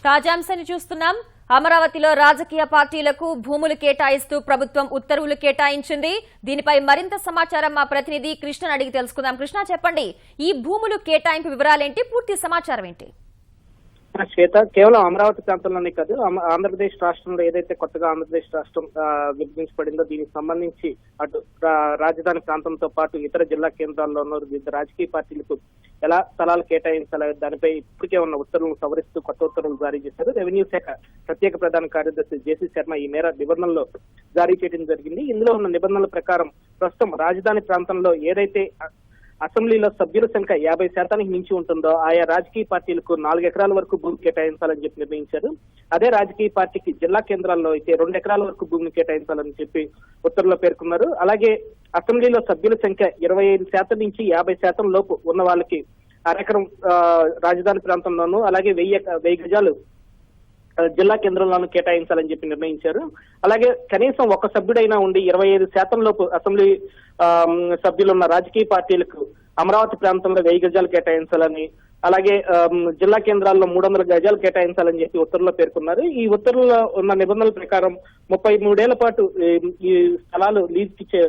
తాజాంశాన్ని చూస్తున్నాం. అమరావతిలో రాజకీయ పార్టీలకు భూములు కేటాయిస్తూ ప్రభుత్వం ఉత్తర్వులు కేటాయించింది. దీనిపై మరింత సమాచారం మా ప్రతినిధి కృష్ణను అడిగి తెలుసుకుందాం. కృష్ణ, చెప్పండి, ఈ భూములు కేటాయింపు వివరాలేంటి, పూర్తి సమాచారం ఏంటి? శ్వేత, కేవలం అమరావతి ప్రాంతంలోనే కాదు, ఆంధ్రప్రదేశ్ రాష్ట్రంలో ఏదైతే కొత్తగా ఆంధ్రప్రదేశ్ రాష్ట్రం విభజించబడిందో దీనికి సంబంధించి అటు రాజధాని ప్రాంతంతో పాటు ఇతర జిల్లా కేంద్రాల్లో ఉన్న వివిధ రాజకీయ పార్టీలకు ఎలా స్థలాలు కేటాయించాలి దానిపై ఇప్పటికే ఉన్న ఉత్తర్వులను సవరిస్తూ కొత్త ఉత్తర్వులు జారీ చేశారు. రెవెన్యూ శాఖ ప్రత్యేక ప్రధాన కార్యదర్శి జేసీ శర్మ ఈ మేర నిబంధనలు జారీ చేయడం జరిగింది. ఇందులో ఉన్న నిబంధనల ప్రకారం ప్రస్తుతం రాజధాని ప్రాంతంలో ఏదైతే అసెంబ్లీలో సభ్యుల సంఖ్య 50% మించి ఉంటుందో ఆయా రాజకీయ పార్టీలకు 4 ఎకరాల వరకు భూమి కేటాయించాలని చెప్పి నిర్ణయించారు. అదే రాజకీయ పార్టీకి జిల్లా కేంద్రాల్లో అయితే 2 ఎకరాల వరకు భూమిని కేటాయించాలని చెప్పి ఉత్తర్వులో పేర్కొన్నారు. అలాగే అసెంబ్లీలో సభ్యుల సంఖ్య 25% నుంచి 50% లోపు ఉన్న వాళ్ళకి అరెకరం రాజధాని ప్రాంతంలోనూ అలాగే 1000 గజాలు జిల్లా కేంద్రంలోనూ కేటాయించాలని చెప్పి నిర్ణయించారు. అలాగే కనీసం ఒక సభ్యుడైనా ఉండి 25% లోపు అసెంబ్లీ సభ్యులున్న రాజకీయ పార్టీలకు అమరావతి ప్రాంతంలో 1000 గజాలు కేటాయించాలని, అలాగే జిల్లా కేంద్రాల్లో 300 గజాలు కేటాయించాలని చెప్పి ఉత్తర్వుల్లో పేర్కొన్నారు. ఈ ఉత్తర్వుల్లో ఉన్న నిబంధనల ప్రకారం 33 ఏళ్ల పాటు ఈ స్థలాలు లీజుకిచ్చే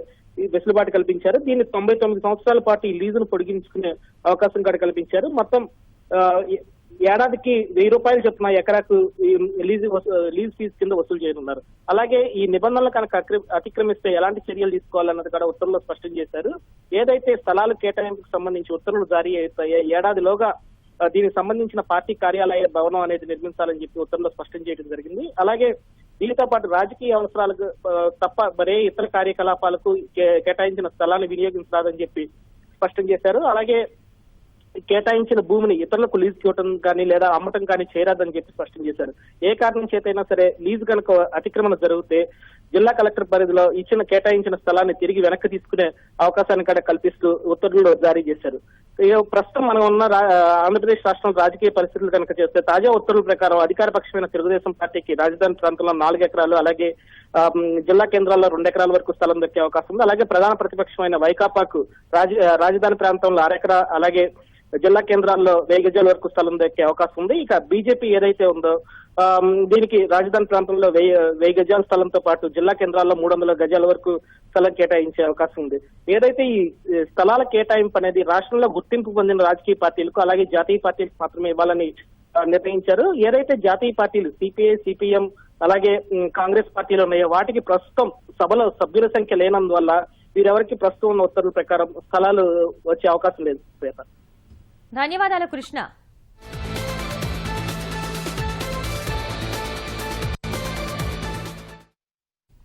వెసులుబాటు కల్పించారు. దీన్ని 99 సంవత్సరాల పాటు ఈ లీజును పొడిగించుకునే అవకాశం కూడా కల్పించారు. మొత్తం ఏడాదికి 1000 రూపాయలు చొప్పున ఎకరాకు లీజ్ ఫీజు కింద వసూలు చేయనున్నారు. అలాగే ఈ నిబంధనలు కనుక అతిక్రమిస్తే ఎలాంటి చర్యలు తీసుకోవాలన్నది కూడా ఉత్తర్వుల్లో స్పష్టం చేశారు. ఏదైతే స్థలాలు కేటాయింపుకు సంబంధించి ఉత్తర్వులు జారీ అవుతాయో ఏడాదిలోగా దీనికి సంబంధించిన పార్టీ కార్యాలయ భవనం అనేది నిర్మించాలని చెప్పి ఉత్తర్వుల్లో స్పష్టం చేయడం జరిగింది. అలాగే దీనితో పాటు రాజకీయ అవసరాలకు తప్ప మరే ఇతర కార్యకలాపాలకు కేటాయించిన స్థలాన్ని వినియోగించరాదని చెప్పి స్పష్టం చేశారు. అలాగే కేటాయించిన భూమిని ఇతరులకు లీజుకి ఇవ్వటం కానీ లేదా అమ్మటం కానీ చేయరాదని చెప్పి స్పష్టం చేశారు. ఏ కారణం చేతైనా సరే లీజు కనుక అతిక్రమణ జరిగితే జిల్లా కలెక్టర్ పరిధిలో కేటాయించిన స్థలాన్ని తిరిగి వెనక్కి తీసుకునే అవకాశాన్ని కూడా కల్పిస్తూ ఉత్తర్వులు జారీ చేశారు. ప్రస్తుతం మనం ఉన్న ఆంధ్రప్రదేశ్ రాష్ట్రం రాజకీయ పరిస్థితులు కనుక చేస్తే తాజా ఉత్తర్వుల ప్రకారం అధికార పక్షమైన తెలుగుదేశం పార్టీకి రాజధాని ప్రాంతంలో 4 ఎకరాలు అలాగే జిల్లా కేంద్రాల్లో 2 ఎకరాల వరకు స్థలం దక్కే అవకాశం ఉంది. అలాగే ప్రధాన ప్రతిపక్షమైన వైకాపాకు రాజధాని ప్రాంతంలో 1 ఎకరా అలాగే జిల్లా కేంద్రాల్లో 1000 గజాల వరకు స్థలం దక్కే అవకాశం ఉంది. ఇక బీజేపీ ఏదైతే ఉందో దీనికి రాజధాని ప్రాంతంలో 1000 గజాల స్థలంతో పాటు జిల్లా కేంద్రాల్లో 300 గజాల వరకు స్థలం కేటాయించే అవకాశం ఉంది. ఏదైతే ఈ స్థలాల కేటాయింపు అనేది రాష్ట్రంలో గుర్తింపు పొందిన రాజకీయ పార్టీలకు అలాగే జాతీయ పార్టీలకు మాత్రమే ఇవ్వాలని నిర్ణయించారు. ఏదైతే జాతీయ పార్టీలు సిపిఐ, సిపిఎం అలాగే కాంగ్రెస్ పార్టీలు ఉన్నాయో వాటికి ప్రస్తుతం సభలో సభ్యుల సంఖ్య లేనందువల్ల వీరెవరికి ప్రస్తుతం ఉన్న ఉత్తర్వుల ప్రకారం స్థలాలు వచ్చే అవకాశం లేదు. ధన్యవాదాలు కృష్ణ.